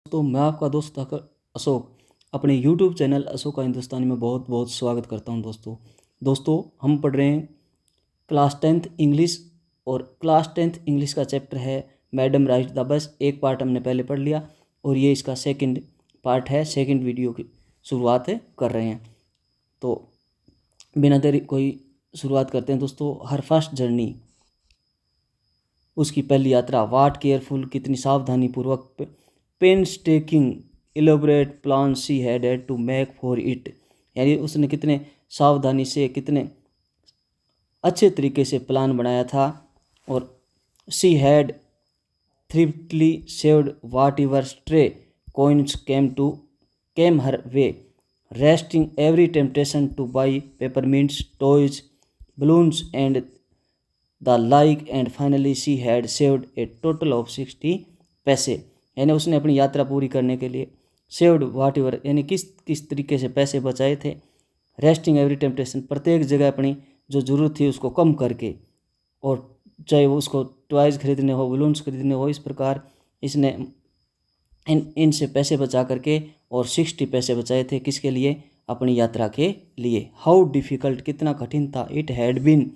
दोस्तों, मैं आपका दोस्त अशोक अपने YouTube चैनल अशोक का हिंदुस्तानी में बहुत बहुत स्वागत करता हूं। दोस्तों हम पढ़ रहे हैं क्लास 10th इंग्लिश, और क्लास 10th इंग्लिश का चैप्टर है मैडम राइट द बस। एक पार्ट हमने पहले पढ़ लिया और ये इसका सेकंड पार्ट है। सेकंड वीडियो की शुरुआत कर रहे हैं, तो बिना देरी कोई शुरुआत करते हैं। दोस्तों, हर फर्स्ट जर्नी, उसकी पहली यात्रा, वाट केयरफुल, कितनी सावधानी पूर्वक, painstaking elaborate plan she had to make for it, यानी उसने कितने सावधानी से, कितने अच्छे तरीके से प्लान बनाया था। और she had thriftily saved whatever stray coins came her way, resting every temptation to buy peppermints, toys, balloons and the like, and finally she had saved a total of 60 पैसे। यानी उसने अपनी यात्रा पूरी करने के लिए सेव्ड वाट ever, यानी किस तरीके से पैसे बचाए थे। रेस्टिंग एवरी टेम्पटेशन, प्रत्येक जगह अपनी जो ज़रूरत थी उसको कम करके, और चाहे वो उसको टॉयज़ खरीदने हो, बलून्स खरीदने हो, इस प्रकार इसने इनसे पैसे बचा करके और 60 पैसे बचाए थे। किसके लिए? अपनी यात्रा के लिए। हाउ डिफ़िकल्ट, कितना कठिन था। It had been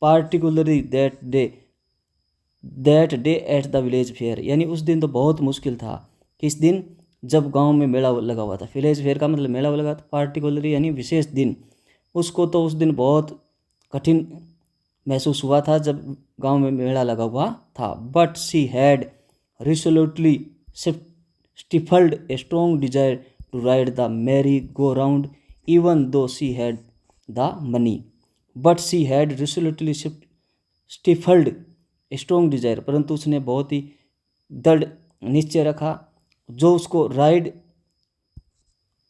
particularly that day at the village fair, यानी उस दिन तो बहुत मुश्किल था। किस दिन? जब गांव में मेला लगा हुआ था। विलेज फेयर का मतलब मेला लगा था, पार्टिकुलरली यानी विशेष दिन। उसको तो उस दिन बहुत कठिन महसूस हुआ था जब गांव में मेला लगा हुआ था। But she had resolutely stifled a strong desire to ride the merry-go-round, even though she had the money. But she had resolutely stifled a strong desire, परंतु उसने बहुत ही दृढ़ निश्चय रखा। जो उसको राइड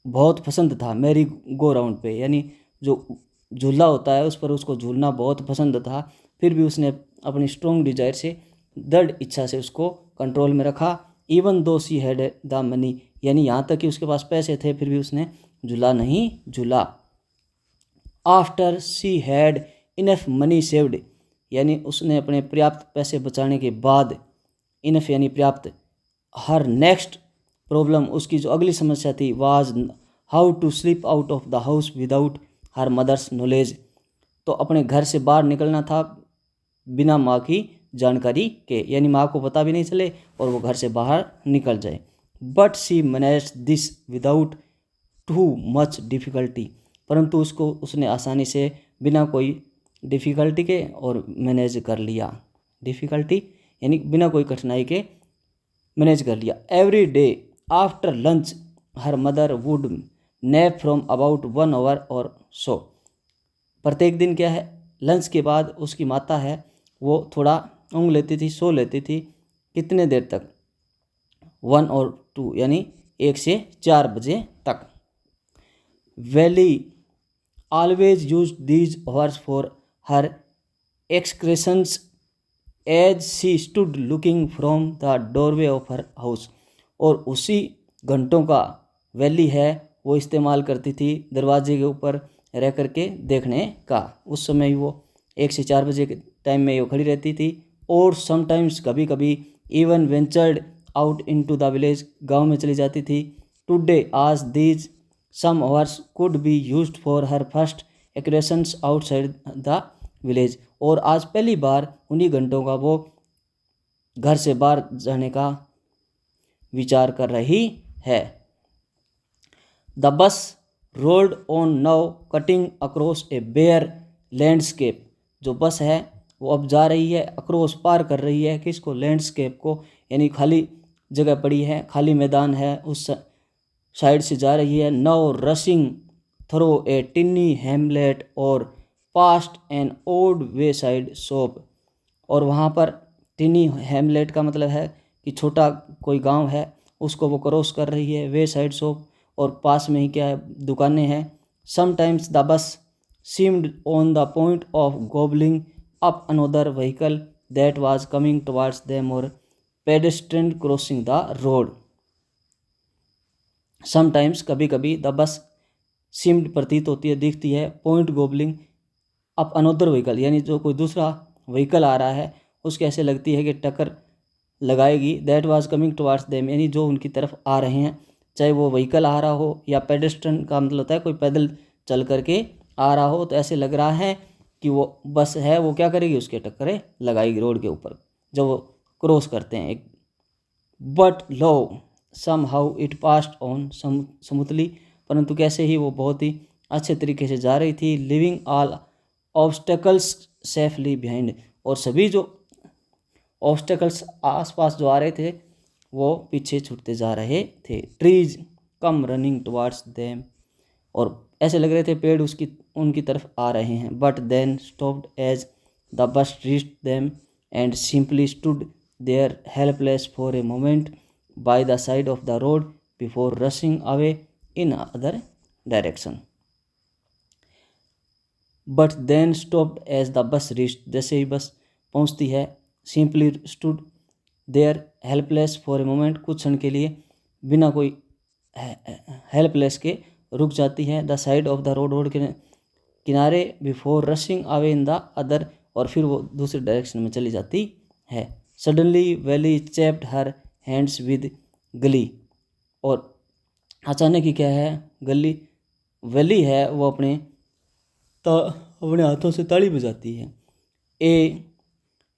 बहुत पसंद था, मैरी गो राउंड पे, यानी जो झूला होता है उस पर उसको झूलना बहुत पसंद था, फिर भी उसने अपनी स्ट्रॉन्ग डिजायर से, दृढ़ इच्छा से उसको कंट्रोल में रखा। Even though she had the money, यानी यहाँ तक कि उसके पास पैसे थे फिर भी उसने झूला नहीं झूला। After she had enough money saved, यानी उसने अपने पर्याप्त पैसे बचाने के बाद, इनफ यानी पर्याप्त, हर नेक्स्ट प्रॉब्लम, उसकी जो अगली समस्या थी, was how to slip out of the house without her mother's knowledge, तो अपने घर से बाहर निकलना था बिना माँ की जानकारी के, यानी माँ को पता भी नहीं चले और वो घर से बाहर निकल जाए। But she manage this without too much difficulty, परंतु उसने आसानी से बिना कोई डिफ़िकल्टी के और मैनेज कर लिया। डिफ़िकल्टी यानी बिना कोई कठिनाई के मैनेज कर लिया। Every day after lunch her mother would nap from about 1 hour और सो, प्रत्येक दिन क्या है, लंच के बाद उसकी माता है वो थोड़ा ऊँघ लेती थी, सो लेती थी। कितने देर तक? 1 और 2, यानी 1 से 4 बजे तक। Valli always use these hours for her excursions as she stood looking from the doorway of her house, और उसी घंटों का वैली है वो इस्तेमाल करती थी दरवाजे के ऊपर रह करके देखने का। उस समय वो 1 से 4 बजे के टाइम में वो खड़ी रहती थी। और समटाइम्स, कभी कभी, even ventured out into the village, गांव में चली जाती थी। टुडे आज these some hours could be used for her first excursions outside the village, और आज पहली बार उन्हीं घंटों का वो घर से बाहर जाने का विचार कर रही है। The bus rolled on now cutting across a bare landscape, जो बस है वो अब जा रही है, अक्रॉस पार कर रही है किसको? लैंडस्केप को, यानी खाली जगह पड़ी है, खाली मैदान है, उस साइड से जा रही है। नाउ रशिंग थ्रो ए टिन्नी हैमलेट और past an old way side shop, और वहाँ पर टिनी हैमलेट का मतलब है कि छोटा कोई गांव है, उसको वो क्रॉस कर रही है। वे साइड शॉप, और पास में ही क्या है? दुकानें हैं। Sometimes the bus seemed on the point of gobbling up another vehicle that was coming towards them, और pedestrian crossing the road. Sometimes, कभी कभी, द बस सीम्ड प्रतीत होती है, दिखती है, पॉइंट गोबलिंग अप अनदर व्हीकल, यानी जो कोई दूसरा व्हीकल आ रहा है उसके ऐसे लगती है कि टक्कर लगाएगी that was coming towards them, यानी जो उनकी तरफ आ रहे हैं, चाहे वो व्हीकल आ रहा हो या पेडेस्ट्रियन का मतलब होता है कोई पैदल चल करके आ रहा हो, तो ऐसे लग रहा है कि वो बस है वो क्या करेगी, उसके टक्करे लगाएगी रोड के ऊपर जब वो क्रॉस करते हैं एक। But lo somehow it passed on smoothly, परंतु कैसे ही वो बहुत ही अच्छे तरीके से जा रही थी, living all obstacles safely behind, और सभी जो ऑब्स्टेकल्स आसपास जो आ रहे थे वो पीछे छूटते जा रहे थे। Trees come running towards them, और ऐसे लग रहे थे पेड़ उसकी उनकी तरफ आ रहे हैं। But then stopped as the bus reached them and simply stood there helpless for a moment by the side of the road before rushing away in other direction. But then stopped as the bus reached, जैसे ही bus पहुंचती है, simply stood there helpless for a moment, कुछ क्षण के लिए बिना कोई हेल्पलेस के रुक जाती है। The side of the road, road के किनारे, before rushing away in the other, और फिर वो दूसरे डायरेक्शन में चली जाती है। Suddenly valley chapped her hands with गली, और अचानक ही क्या है, गली वैली है वो अपने हाथों से ताली बजाती है। ए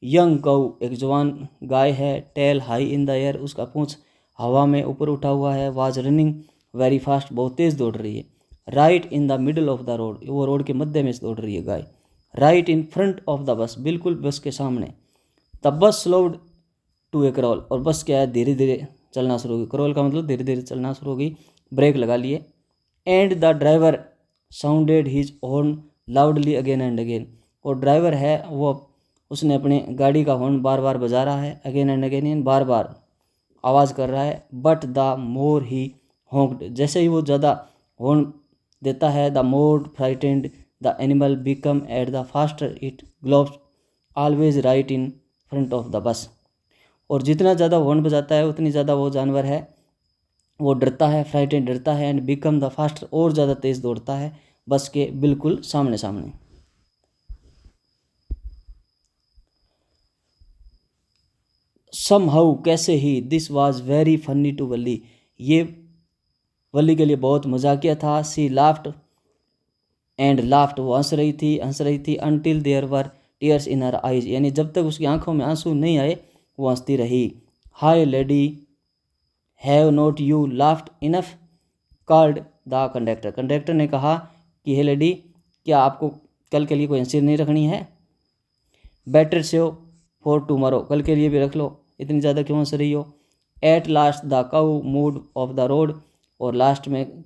यंग काउ, एक जवान गाय है, tail high in the air, उसका पूंछ हवा में ऊपर उठा हुआ है, वाज रनिंग वेरी फास्ट, बहुत तेज़ दौड़ रही है। Right in the middle of the road, वो रोड के मध्य में दौड़ रही है गाय। Right in front of the bus, बिल्कुल बस के सामने। The bus slowed to A crawl, और बस क्या है धीरे धीरे चलना शुरू होगी, क्रॉल का मतलब धीरे धीरे चलना शुरू होगी, ब्रेक लगा लिए। And the driver sounded his horn loudly again and again, और ड्राइवर है वो उसने अपने गाड़ी का हॉर्न बार बार बजा रहा है, अगेन एंड अगेन, बार बार आवाज़ कर रहा है। बट द मोर ही हॉन्क्ड, जैसे ही वो ज़्यादा हॉर्न देता है, the more frightened the animal became at the faster it gallops always right in front of the bus, और जितना ज़्यादा हॉर्न बजाता है उतनी ज़्यादा वो जानवर है वो डरता है, फ्राइटेंड डरता है, एंड बिकम द फास्टर, और ज़्यादा तेज़ दौड़ता है बस के बिल्कुल सामने सामने। समहाउ, कैसे ही, this was very funny to Valli, ये वली के लिए बहुत मजाकिया था। सी लाफ्ट एंड लाफ्ट, वो हंस रही थी, until there were tears in her eyes, यानी जब तक उसकी आंखों में आंसू नहीं आए वो हंसती रही। Hi lady have not you laughed enough, called the conductor, conductor ने कहा कि हे लेडी, क्या आपको कल के लिए कोई हंसी नहीं रखनी है। बेटर सेव फॉर टुमारो, कल के लिए भी रख लो, इतनी ज़्यादा क्यों हंस रही हो। At last the cow mood off the road, और लास्ट में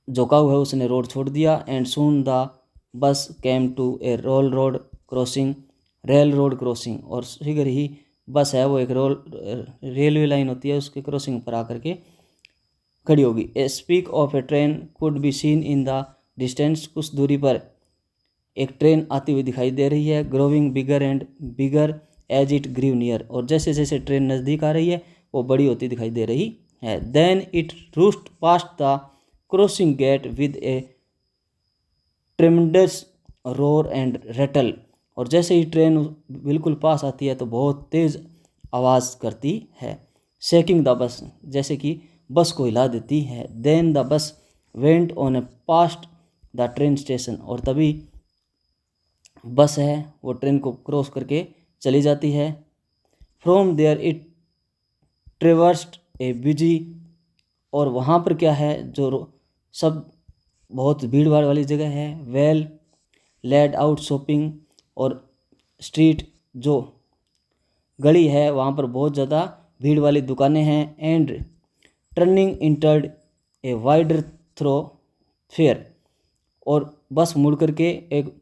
जो काउ है उसने रोड छोड़ दिया। And soon the bus came to a rail road crossing, railroad crossing, और शीघ्र ही बस है वो एक रेलवे लाइन होती है उसके क्रॉसिंग पर आकर के खड़ी होगी। A speck of a train could be seen in the distance, कुछ दूरी पर एक ट्रेन आती हुई दिखाई दे रही है। Growing bigger and bigger as it grew near, और जैसे जैसे ट्रेन नज़दीक आ रही है वो बड़ी होती दिखाई दे रही है। Then it rushed past the crossing gate with a tremendous roar and rattle, और जैसे ही ट्रेन बिल्कुल पास आती है तो बहुत तेज़ आवाज़ करती है। शेकिंग द बस, जैसे कि बस को हिला देती है। Then the bus went on a past the train station, और तभी बस है वो ट्रेन को क्रॉस करके चली जाती है। From there it traversed a busy, और वहाँ पर क्या है जो सब बहुत भीड़ भाड़ वाली जगह है। वेल लेड आउट शॉपिंग, और स्ट्रीट जो गली है वहाँ पर बहुत ज़्यादा भीड़ वाली दुकानें हैं। And turning entered a wider thoroughfare, और बस मुड़ करके एक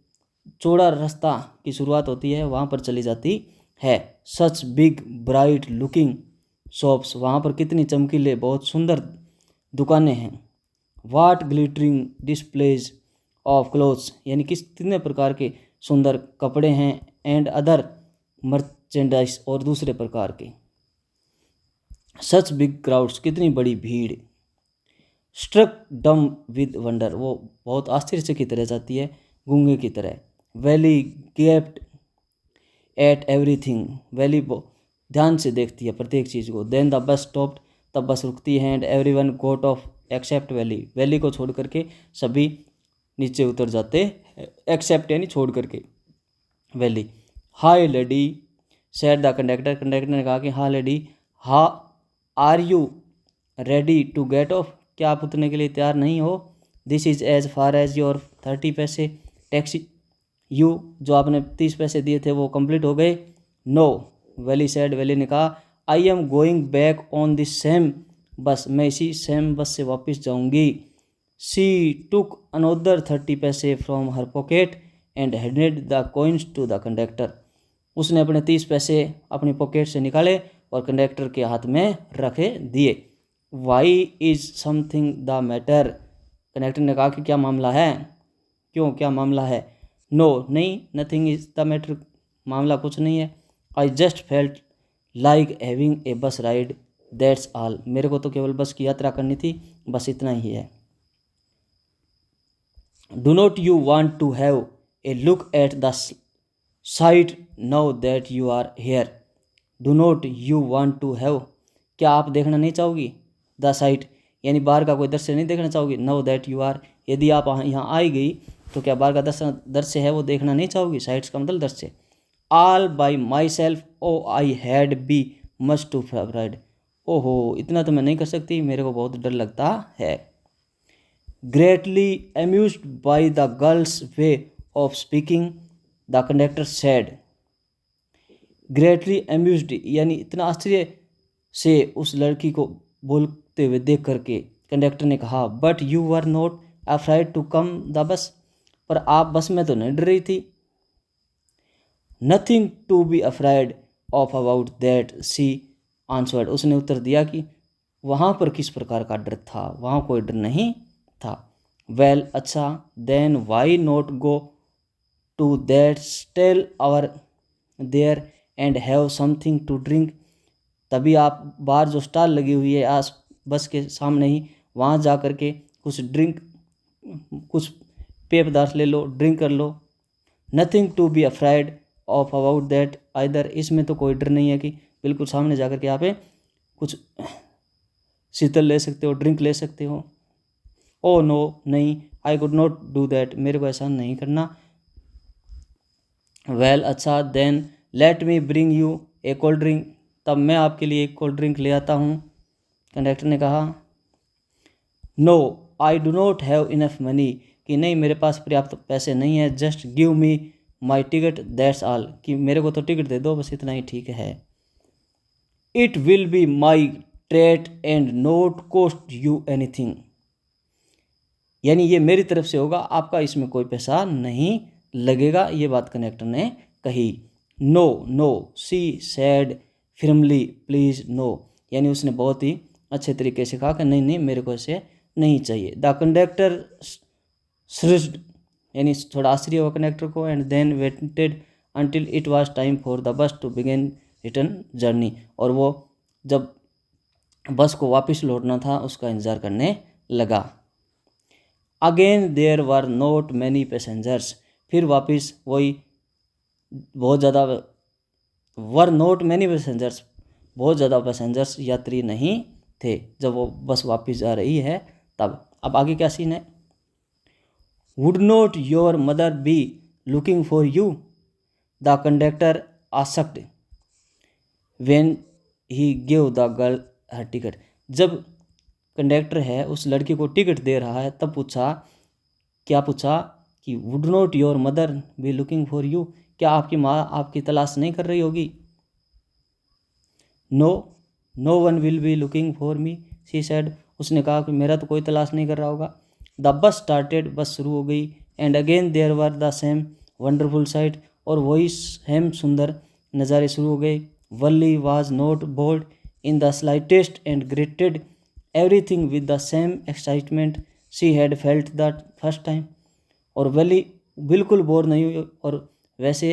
चौड़ा रास्ता की शुरुआत होती है वहाँ पर चली जाती है। Such big bright looking shops, वहाँ पर कितनी चमकीले बहुत सुंदर दुकानें हैं। वाट ग्लिटरिंग डिस्प्लेज ऑफ क्लोथ्स, यानी कितने प्रकार के सुंदर कपड़े हैं। एंड अदर मर्चेंडाइज, और दूसरे प्रकार के। सच बिग क्राउड्स, कितनी बड़ी भीड़। स्ट्रक डम विद वंडर, वो बहुत आश्चर्य की तरह जाती है, गूंगे की तरह। Valley gaped at everything, valley ध्यान से देखती है प्रत्येक चीज़ को। देन द बस स्टॉप्ड, तब बस रुकती है। And everyone got off except Valli, Valli को छोड़ करके सभी नीचे उतर जाते, एक्सेप्ट यानी छोड़ करके Valli. Hi lady said the conductor, conductor ने कहा कि हाँ लेडी, हा are you ready to get off, क्या आप उतरने के लिए तैयार नहीं हो? This is as far as your 30 पैसे टैक्सी, यू जो आपने 30 पैसे दिए थे वो कंप्लीट हो गए? नो वैली सेड, वैली ने कहा I am going back on this same बस, मैं इसी सेम बस से वापस जाऊंगी। शी टुक अनोदर 30 पैसे from her pocket and handed the coins to the conductor, उसने अपने 30 पैसे अपनी पॉकेट से निकाले और कंडक्टर के हाथ में रखे दिए। Why is something the matter, conductor ने कहा कि क्या मामला है, क्यों क्या मामला है? नो नहीं, नथिंग इज़ द मैटर, मामला कुछ नहीं है। I just felt like having a बस राइड दैट्स ऑल, मेरे को तो केवल बस की यात्रा करनी थी, बस इतना ही है। Do not you want to have a look at the sight now that you are here, do not you want to have, क्या आप देखना नहीं चाहोगी? द साइट यानी बाहर का कोई दृश्य नहीं देखना चाहोगी? नाउ दैट यू आर, यदि आप यहाँ आई गई तो क्या बाहर का दृश्य है वो देखना नहीं चाहोगी? साइट्स का मतलब दृश्य। All by myself, oh I had be much too afraid, ओहो इतना तो मैं नहीं कर सकती, मेरे को बहुत डर लगता है। Greatly amused by the girls way of speaking the conductor said, greatly amused यानी इतना आश्चर्य से उस लड़की को बोलते हुए देख करके कंडक्टर ने कहा but you were not afraid to come the bus, पर आप बस में तो नहीं डर रही थी? Nothing to be afraid of about that she answered, उसने उत्तर दिया कि वहाँ पर किस प्रकार का डर था, वहाँ कोई डर नहीं था। वेल अच्छा, then why not go to that stall over there and have something to drink, तभी आप बाहर जो स्टॉल लगी हुई है आस बस के सामने ही, वहाँ जा कर के कुछ ड्रिंक, कुछ पेय पदार्थ ले लो, ड्रिंक कर लो। Nothing to be afraid of about that either, इसमें तो कोई डर नहीं है कि बिल्कुल सामने जा कर के आप कुछ शीतल ले सकते हो, ड्रिंक ले सकते हो। ओ नो नहीं, I could not do that, मेरे को ऐसा नहीं करना। वेल अच्छा, then let me bring you a cold drink, तब मैं आपके लिए एक कोल्ड ड्रिंक ले आता हूँ। कंडक्टर ने कहा no I do not have enough money, कि नहीं मेरे पास पर्याप्त पैसे नहीं है। Just give me my ticket that's all, कि मेरे को तो टिकट दे दो, बस इतना ही ठीक है। It will be my trait and not cost you anything, यानी ये मेरी तरफ से होगा, आपका इसमें कोई पैसा नहीं लगेगा, ये बात कंडक्टर ने कही। No no she said firmly please no, यानी उसने बहुत ही अच्छे तरीके से कहा कि नहीं नहीं मेरे को ऐसे नहीं चाहिए। द कंडक्टर श्रिज्ड, यानी थोड़ा आश्चर्य हुआ कंडक्टर को। And then waited until it was time for the bus to begin return journey, और वो जब बस को वापस लौटना था उसका इंतज़ार करने लगा। Again there were not many passengers, फिर वापस वही बहुत ज़्यादा, वर नॉट मैनी पैसेंजर्स, बहुत ज़्यादा पैसेंजर्स यात्री नहीं थे जब वो बस वापस जा रही है तब। अब आगे क्या सीन है? Would not your mother be looking for you, the conductor asked when he give the girl her ticket, जब कंडक्टर है उस लड़की को टिकट दे रहा है तब पूछा, क्या पूछा कि would not your mother be looking for you, क्या आपकी माँ आपकी तलाश नहीं कर रही होगी? No no one will be looking for me she said, उसने कहा कि मेरा तो कोई तलाश नहीं कर रहा होगा। द बस स्टार्टेड, बस शुरू हो गई। And again there were the same wonderful sight, और वही सेम सुंदर नज़ारे शुरू हो गए। Valli was not bored in the slightest and greeted everything with the same excitement she had felt the first time, और वली बिल्कुल बोर नहीं हुई और वैसे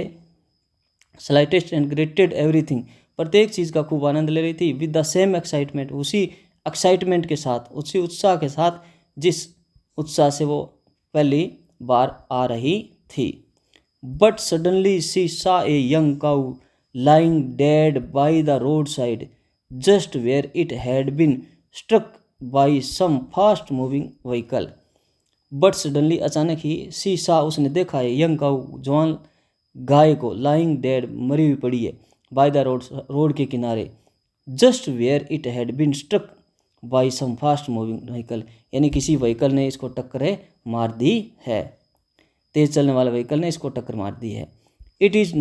स्लाइटेस्ट एंड ग्रेटेड एवरीथिंग, प्रत्येक चीज़ का खूब आनंद ले रही थी। विद द सेम एक्साइटमेंट, उसी एक्साइटमेंट के साथ, उसी उत्साह के साथ जिस उत्साह से वो पहली बार आ रही थी। बट सडनली सी सा a young cow lying dead by the roadside, just where it had been struck by some fast moving vehicle. But suddenly अचानक ही सी सा उसने देखा है यंग काउ जवान गाय को लाइंग डेड मरी हुई पड़ी है बाय द रोड के किनारे, just where it had been struck by some fast moving vehicle, यानी किसी व्हीकल ने इसको टक्कर मार दी है, तेज चलने वाला व्हीकल ने इसको टक्कर मार दी है. Is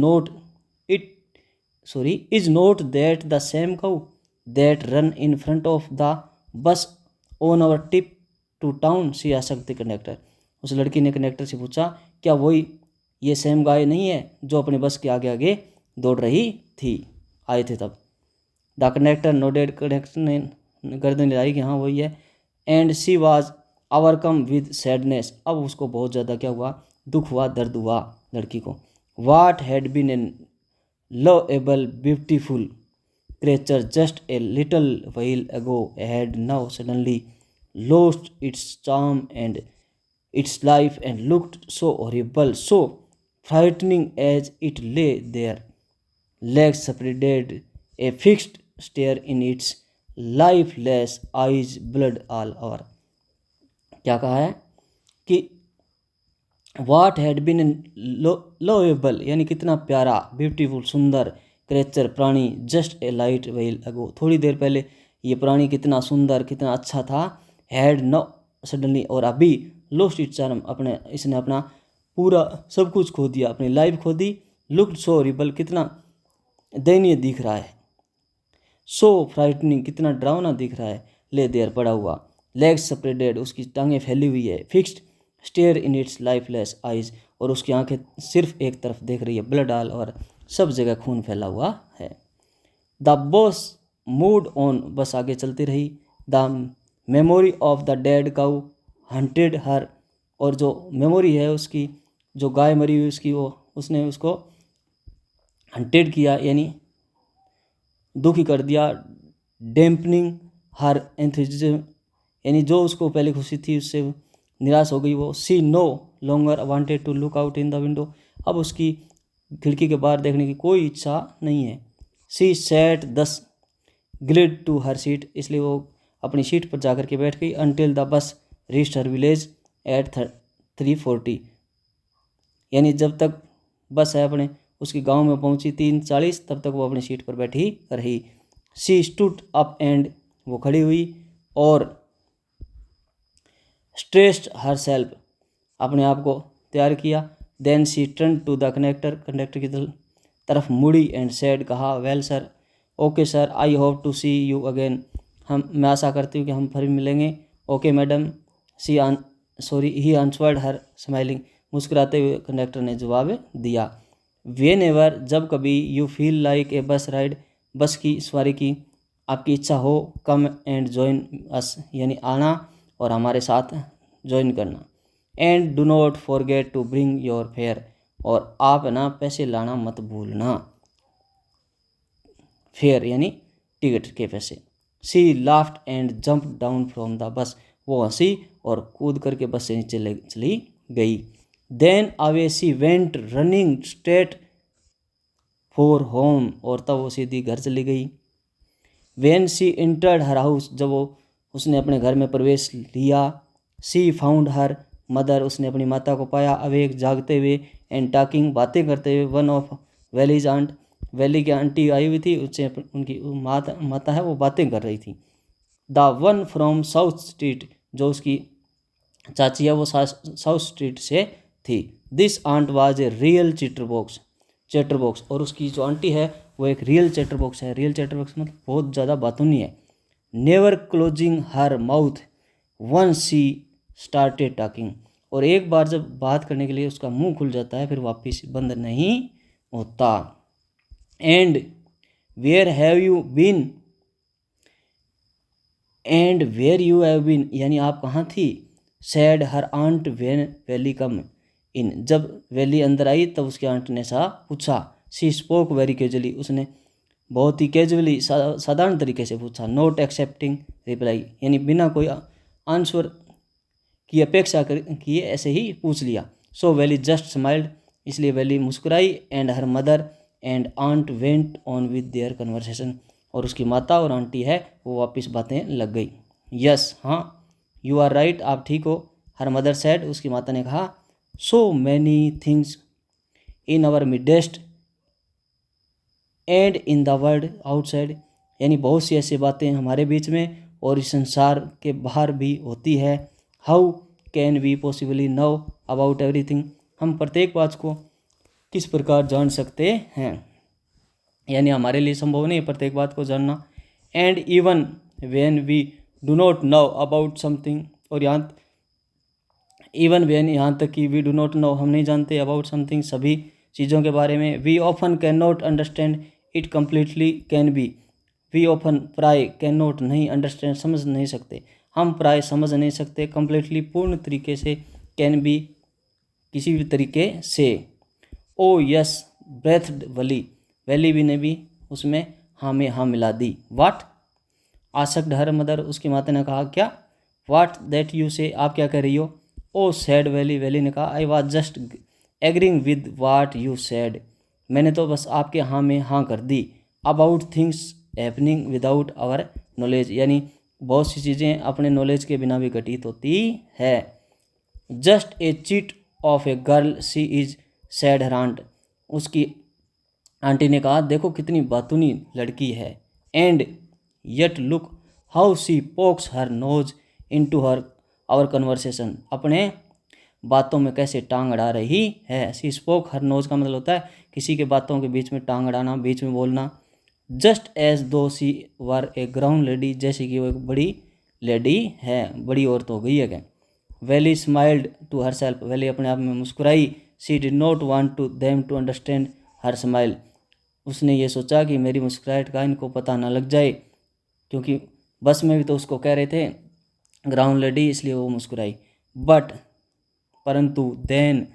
not that the same cow that ran in front of the bus on our trip to town, she asked the conductor. उस लड़की ने कंडक्टर से पूछा क्या वही ये सेम गाय नहीं है जो अपने बस के आगे आगे दौड़ रही थी, आए थे तब. द कंडक्टर नोडेड, कंडक्टर ने गर्दन हिलाई कि हाँ वही है. And she was overcome with sadness, अब उसको बहुत ज़्यादा क्या हुआ, दुख हुआ, दर्द हुआ लड़की को. What had been an lovable beautiful creature just a little while ago had now suddenly lost its charm and its life and looked so horrible, so frightening as it lay there, legs spread, a fixed stare in its lifeless eyes, blood all over. क्या कहा है कि वाट had been लोएबल, यानी कितना प्यारा, beautiful सुंदर, creature प्राणी, just a light while अगो, थोड़ी देर पहले ये प्राणी कितना सुंदर कितना अच्छा था, हैड नो सडनली, और अभी लोस्ट इट्स चार्म, अपने इसने अपना पूरा सब कुछ खो दिया, अपनी लाइफ खो दी. लुक्ड सो हॉरिबल, कितना दयनीय दिख रहा है. सो फ्राइटनिंग, कितना डरावना दिख रहा है. ले देर पड़ा हुआ. लेग्स स्प्रेडेड, उसकी टांगें फैली हुई है. Fixed stare in its lifeless eyes, और उसकी आंखें सिर्फ एक तरफ देख रही है. ब्लड ऑल, और सब जगह खून फैला हुआ है. द बस मूड ऑन, बस आगे चलती रही. The memory of the dead cow haunted her, और जो मेमोरी है उसकी, जो गाय मरी हुई उसकी, वो उसने उसको हंटेड किया, यानी दुखी कर दिया. डैम्पनिंग हर एंथुजिज्म, यानी जो उसको पहले खुशी थी उससे निराश हो गई वो. She no longer wanted to look out in the window, अब उसकी खिड़की के बाहर देखने की कोई इच्छा नहीं है. सी सैट दस ग्लिड टू हर सीट, इसलिए वो अपनी सीट पर जाकर के बैठ गई. Until the bus reached her village at 3:40, यानी जब तक बस है अपने उसके गांव में पहुंची 3:40, तब तक वो अपनी सीट पर बैठी रही. सी स्टूड अप एंड, वो खड़ी हुई और स्ट्रेस्ड हर सेल्फ, अपने आप को तैयार किया. Then she turned to the conductor, conductor की तरफ मुड़ी एंड सेड, कहा, well sir, okay sir, I hope to see you again, मैं आशा करती हूँ कि हम फिर मिलेंगे. Okay madam, he answered her smiling, मुस्कुराते हुए कंडक्टर ने जवाब दिया. वेन एवर, जब कभी, यू फील लाइक ए बस राइड, बस की सवारी की आपकी इच्छा हो, कम एंड ज्वाइन अस, यानी आना और हमारे साथ ज्वाइन करना. And do not forget to bring your fare, और आप ना पैसे लाना मत भूलना. फेयर यानी टिकट के पैसे. She laughed and jump down from the bus, वो हंसी और कूद करके बस से नीचे चली गई. Then away she went running straight for home, और तब वो सीधी घर चली गई. When she entered her house, जब वो उसने अपने घर में प्रवेश लिया. सी फाउंड हर मदर, उसने अपनी माता को पाया. अवेक, जागते हुए. एंड टॉकिंग, बातें करते हुए. One of Valley's aunt, Valley की आंटी आई हुई थी, उससे उनकी माता है वो बातें कर रही थी. The one from South Street, जो उसकी चाची है वो साउथ स्ट्रीट से थी. This aunt was a real chatterbox, और उसकी जो आंटी है वो एक रियल चैटरबॉक्स है. रियल चैटरबॉक्स मतलब बहुत ज़्यादा बातूनी है. Never closing her mouth once she started talking, और एक बार जब बात करने के लिए उसका मुंह खुल जाता है फिर वापस बंद नहीं होता. And where have you been, and where you have been, यानी आप कहाँ थी. Said her aunt when Valli come in, जब वैली अंदर आई तब उसके आंट ने सा पूछा. सी स्पोक वेरी कैजुअली, उसने बहुत ही कैजुअली साधारण तरीके से पूछा. नॉट एक्सेप्टिंग रिप्लाई, यानी बिना कोई आंसर की अपेक्षा किए ऐसे ही पूछ लिया. सो वैली जस्ट स्माइल्ड, इसलिए वैली मुस्कुराई. And her mother and aunt went on with their conversation, और उसकी माता और आंटी है वो वापस बातें लग गई। यस, हाँ, यू आर राइट, आप ठीक हो, हर मदर सेड, उसकी माता ने कहा। So many things in our midst and in the world outside, यानी बहुत सी ऐसी बातें हमारे बीच में और इस संसार के बाहर भी होती है। How can we possibly know about everything, हम प्रत्येक बात को किस प्रकार जान सकते हैं, यानी हमारे लिए संभव नहीं है प्रत्येक बात को जानना। And even when we do not know about something, और यहाँ तक कि वी डू नॉट नो, हम नहीं जानते, अबाउट समथिंग, सभी चीज़ों के बारे में। We often can not understand it completely can be, we often प्राय कैन नॉट नहीं, अंडरस्टैंड समझ नहीं सकते, हम प्राय समझ नहीं सकते, कम्प्लीटली पूर्ण तरीके से, कैन बी किसी भी तरीके से। ओ यस ब्रेथड वली, वैली भी ने भी उसमें हाँ में हाँ मिला दी। वाट आस्क्ड हर मदर, उसकी माता ने कहा क्या। वाट दैट यू से, आप क्या कह रही हो। ओ सैड वैली, वैली ने कहा I was just agreeing with what you said, मैंने तो बस आपके हाँ में हाँ कर दी। About things happening without our knowledge, यानी बहुत सी चीज़ें अपने नॉलेज के बिना भी घटित होती है। Just a chit of a girl she is said her aunt, उसकी आंटी ने कहा देखो कितनी बातूनी लड़की है। And yet look how she pokes her nose into her our conversation, अपने बातों में कैसे टांग अड़ा रही है। सी स्पोक हर नोज का मतलब होता है किसी के बातों के बीच में टांग अड़ाना, बीच में बोलना। जस्ट एज दो सी वर ए ग्राउंड लेडी, जैसे कि वो एक बड़ी लेडी है, बड़ी औरत हो गई है क्या। Valli smiled to herself, Valli अपने आप में मुस्कुराई। She did not want to them to understand her smile, उसने ये सोचा कि मेरी मुस्कुराहट का इनको पता ना लग जाए, क्योंकि बस में भी तो उसको कह रहे थे ग्राउंड लेडी, इसलिए वो मुस्कुराई। बट परंतु then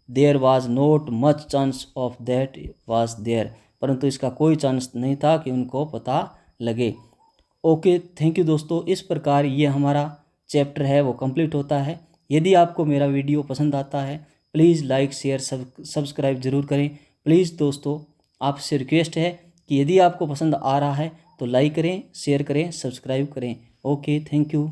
there was not much chance of that was there, परंतु इसका कोई चांस नहीं था कि उनको पता लगे। ओके, थैंक यू दोस्तों, इस प्रकार ये हमारा चैप्टर है वो कंप्लीट होता है। यदि आपको मेरा वीडियो पसंद आता है प्लीज़ लाइक शेयर सब्सक्राइब ज़रूर करें। प्लीज़ दोस्तों आपसे रिक्वेस्ट है कि यदि आपको पसंद आ रहा है तो लाइक करें, शेयर करें, सब्सक्राइब करें। Okay, thank you.